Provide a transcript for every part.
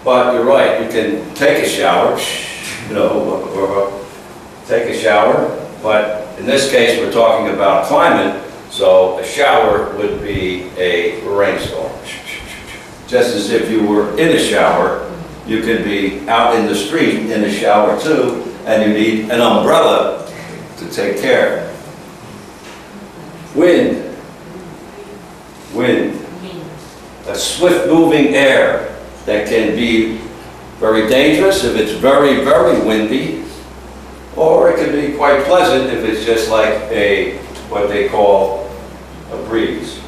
But you're right, you can take a shower, you know, or take a shower, but in this case, we're talking about climate, so a shower would be a rainstorm. Just as if you were in a shower, you could be out in the street in a shower too, and you need an umbrella to take care. Wind. Wind. A swift-moving air that can be very dangerous if it's very, very windy, or it can be quite pleasant if it's just like what they call a breeze.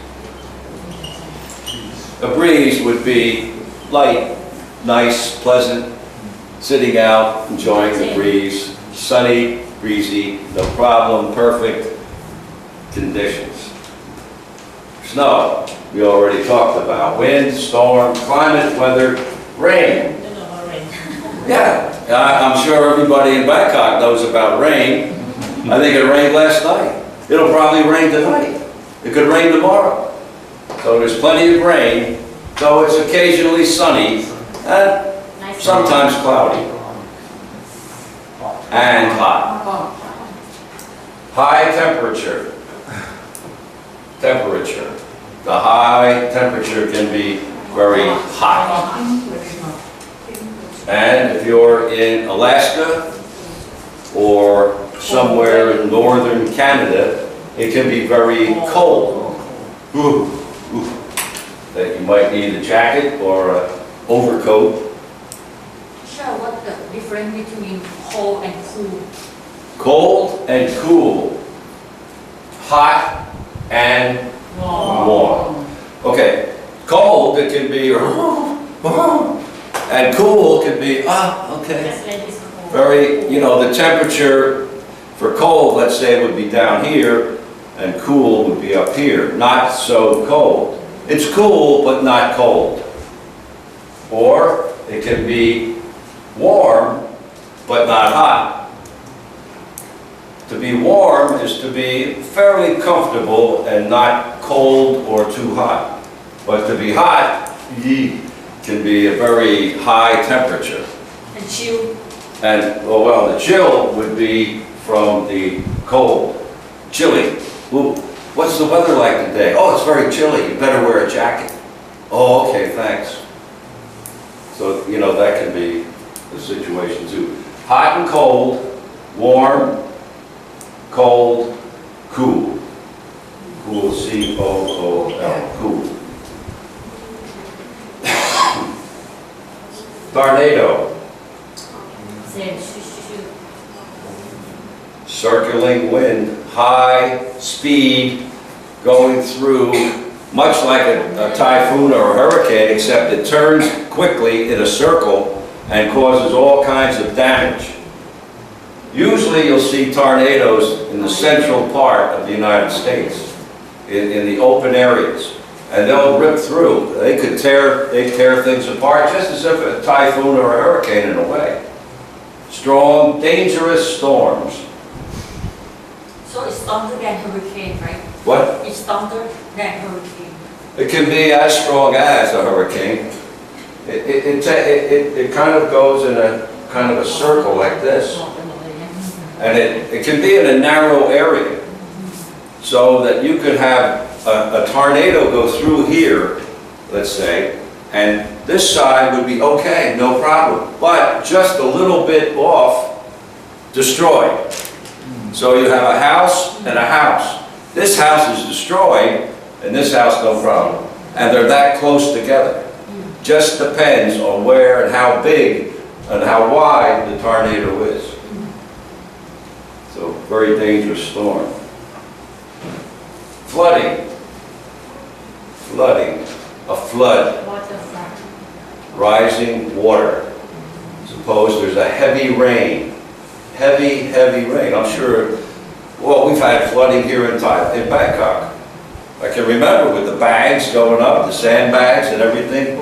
A breeze would be light, nice, pleasant, sitting out, enjoying the breeze, sunny, breezy, no problem, perfect conditions. Snow, we already talked about. Wind, storm, climate, weather, rain. Yeah, I'm sure everybody in Bangkok knows about rain. I think it rained last night. It'll probably rain tonight. It could rain tomorrow. So there's plenty of rain, though it's occasionally sunny and sometimes cloudy and hot. High temperature. Temperature. The high temperature can be very hot. And if you're in Alaska or somewhere in northern Canada, it can be very cold. That you might need a jacket or an overcoat. Sure, what's the difference between cold and cool? Cold and cool. Hot and warm. Okay, cold it can be, and cool can be, okay. Very, you know, the temperature for cold, let's say, would be down here, and cool would be up here. Not so cold. It's cool, but not cold. Or it can be warm, but not hot. To be warm is to be fairly comfortable and not cold or too hot. But to be hot, can be a very high temperature. And chill. And, well, the chill would be from the cold. Chilly. Ooh, what's the weather like today? Oh, it's very chilly. You better wear a jacket. Oh, okay, thanks. So, you know, that can be the situation too. Hot and cold, warm, cold, cool. Cool, C-O-O-L, cool. Tornado. Circling wind, high speed, going through, much like a typhoon or a hurricane, except it turns quickly in a circle and causes all kinds of damage. Usually you'll see tornadoes in the central part of the United States, in the open areas. And they'll rip through. They tear things apart just as if a typhoon or a hurricane in a way. Strong, dangerous storms. So it's stronger than hurricane, right? What? It's stronger than hurricane. It can be as strong as a hurricane. It kind of goes in a kind of a circle like this. And it can be in a narrow area. So that you could have a tornado go through here, let's say, and this side would be okay, no problem. But just a little bit off, destroyed. So you have a house and a house. This house is destroyed, and this house no problem. And they're that close together. Just depends on where and how big and how wide the tornado is. So, very dangerous storm. Flooding. Flooding. A flood. Rising water. Suppose there's a heavy rain. Heavy rain. I'm sure, well, we've had flooding here in Bangkok. I can remember with the bags going up, the sandbags and everything.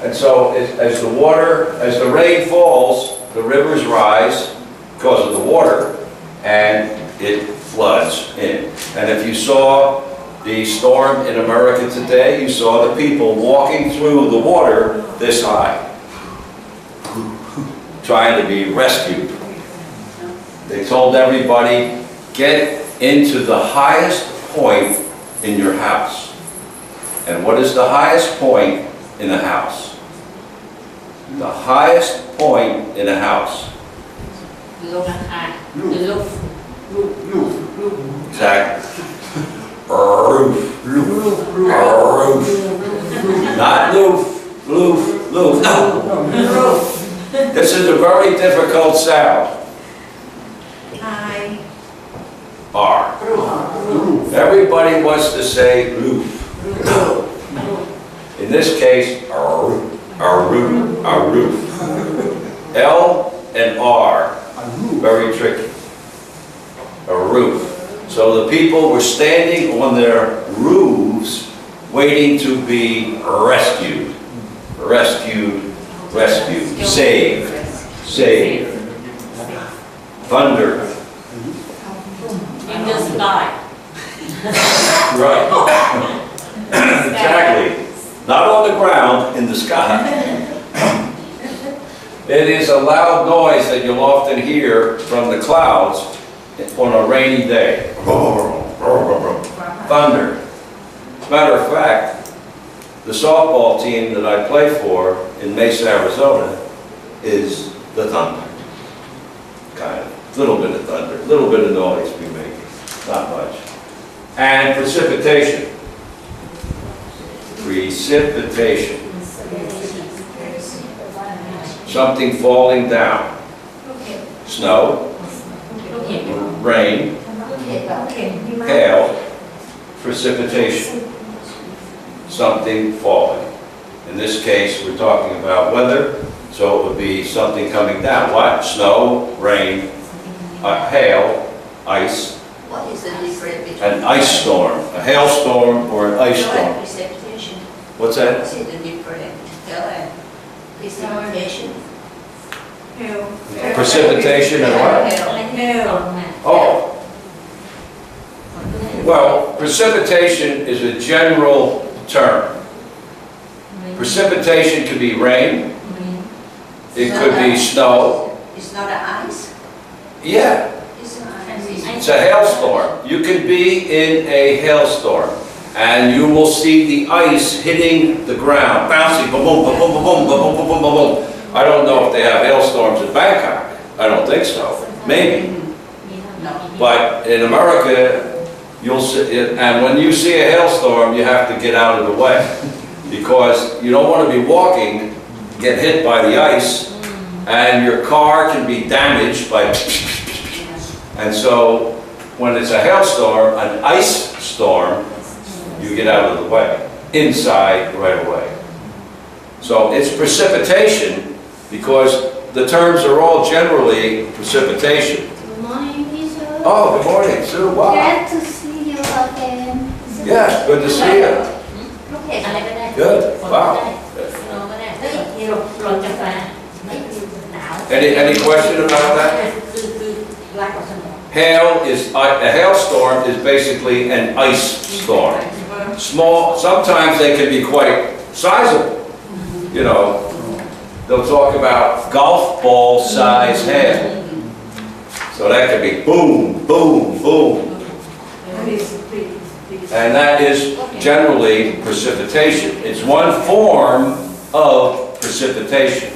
And so as the rain falls, the rivers rise because of the water, and it floods in. And if you saw the storm in America today, you saw the people walking through the water this high. trying to be rescued. They told everybody, get into the highest point in your house. And what is the highest point in a house? The highest point in a house. Exactly. Roof. Roof. Not loof. Loof. Loof. No. This is a very difficult sound. R. Everybody wants to say roof. In this case, a roof. L and R, very tricky. A roof. So the people were standing on their roofs waiting to be rescued. Rescued, rescued, saved, saved. Thunder. In the sky. Right. Exactly. Not on the ground, in the sky. It is a loud noise that you'll often hear from the clouds on a rainy day. Thunder. As a matter of fact, the softball team that I play for in Mesa, Arizona is the Thunder. Kind of. Little bit of thunder, little bit of noise we make, not much. And precipitation. Precipitation. Something falling down. Snow, rain, hail, precipitation. Something falling. In this case, we're talking about weather, so it would be something coming down. What? Snow, rain, hail, ice. What is the difference between An ice storm, a hailstorm or an ice storm. precipitation? What's that? What is the difference? Hail and precipitation? Precipitation and what? Hail. Oh. Well, precipitation is a general term. Precipitation could be rain, it could be snow. It's not an ice? Yeah, It's not ice. it's a hailstorm. You can be in a hailstorm and you will see the ice hitting the ground, bouncing, boom, boom, boom, boom, boom, boom, boom, boom, boom, boom. I don't know if they have hailstorms in Bangkok. I don't think so. Maybe. No. But in America, you'll see, and when you see a hailstorm, you have to get out of the way because you don't want to be walking, get hit by the ice, and your car can be damaged by. And so, when it's a hailstorm, an ice storm, you get out of the way, inside right away. So it's precipitation because the terms are all generally precipitation. Good morning, teacher. Oh, good morning, Sue. Wow. Glad to see you again. Yeah, good to see you. ลูกเห็ดอะไรก็ได้ Good. Wow. สโนว์ก็ได้ที่เราร้อนกาแฟหนาว Any question about that? คือร้านของสโนว์ Hail is a hailstorm is basically an ice storm. Small. Sometimes they can be quite sizable. You know, they'll talk about golf ball size hail. So that could be boom, boom, boom. And that is generally precipitation. It's one form of precipitation.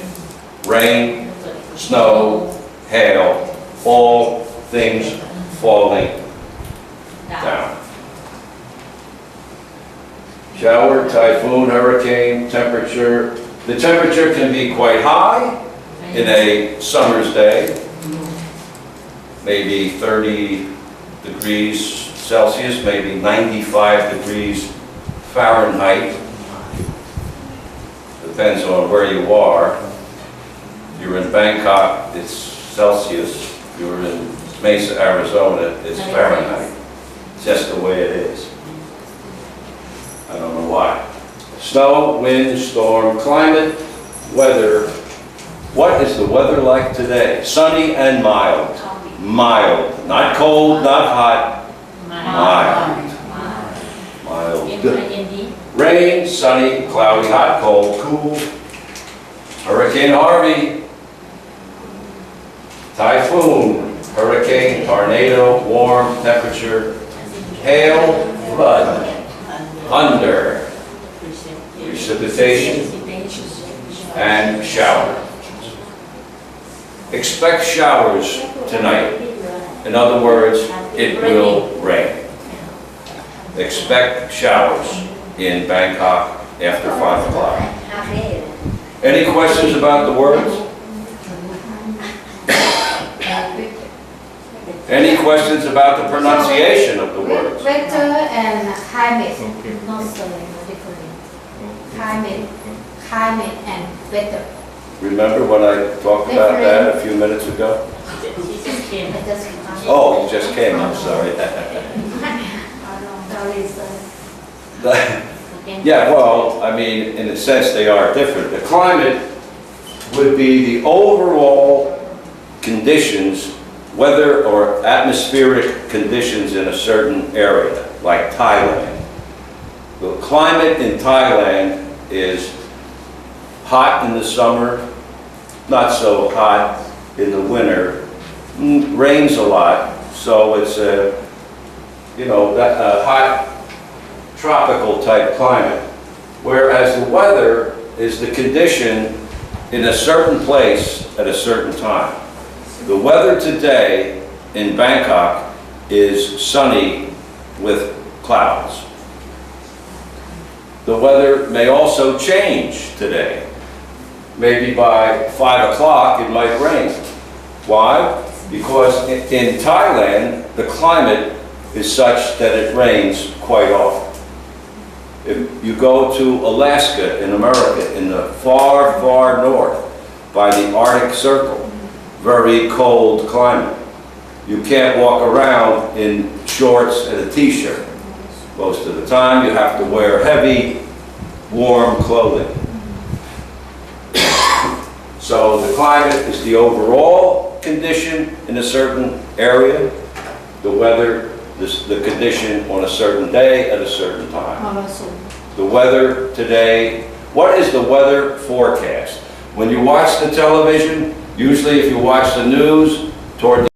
Rain, snow, hail, all things falling down. Shower, typhoon, hurricane, temperature. The temperature can be quite high in a summer's day, maybe 30 degrees Celsius, maybe 95 degrees Fahrenheit. Depends on where you are. If you're in Bangkok, it's Celsius. If you're in Mesa, Arizona, it's Fahrenheit. It's just the way it is. I don't know why. Snow, wind, storm, climate, weather. What is the weather like today? Sunny and mild. Mild. Not cold, not hot. Mild. Mild. Rain, sunny, cloudy, hot, cold, cool. Hurricane Harvey. typhoon, hurricane, tornado, warm temperature, hail, flood, thunder, precipitation, and shower. Expect showers tonight. In other words, it will rain. Expect showers in Bangkok after 5 o'clock. Any questions about the words? Any questions about the pronunciation of the words? Weather and climate, not so different. Climate and weather. Remember when I talked about that a few minutes ago? It just Oh, you just came, I'm sorry. Yeah, well, I mean, in a sense, they are different. The climate would be the overall conditions, weather or atmospheric conditions in a certain area, like Thailand. The climate in Thailand is hot in the summer, not so hot in the winter, rains a lot, so it's a, a hot tropical type climate. Whereas the weather is the condition in a certain place at a certain time. The weather today in Bangkok is sunny with clouds. The weather may also change today. Maybe by 5 o'clock it might rain. Why? Because in Thailand, the climate is such that it rains quite often. If you go to Alaska in America, in the far, far north, by the Arctic Circle, very cold climate. You can't walk around in shorts and a t-shirt. Most of the time, you have to wear heavy, warm clothing. So the climate is the overall condition in a certain area, the weather, the condition on a certain day at a certain time. The weather today, what is the weather forecast? When you watch the television, usually if you watch the news, toward the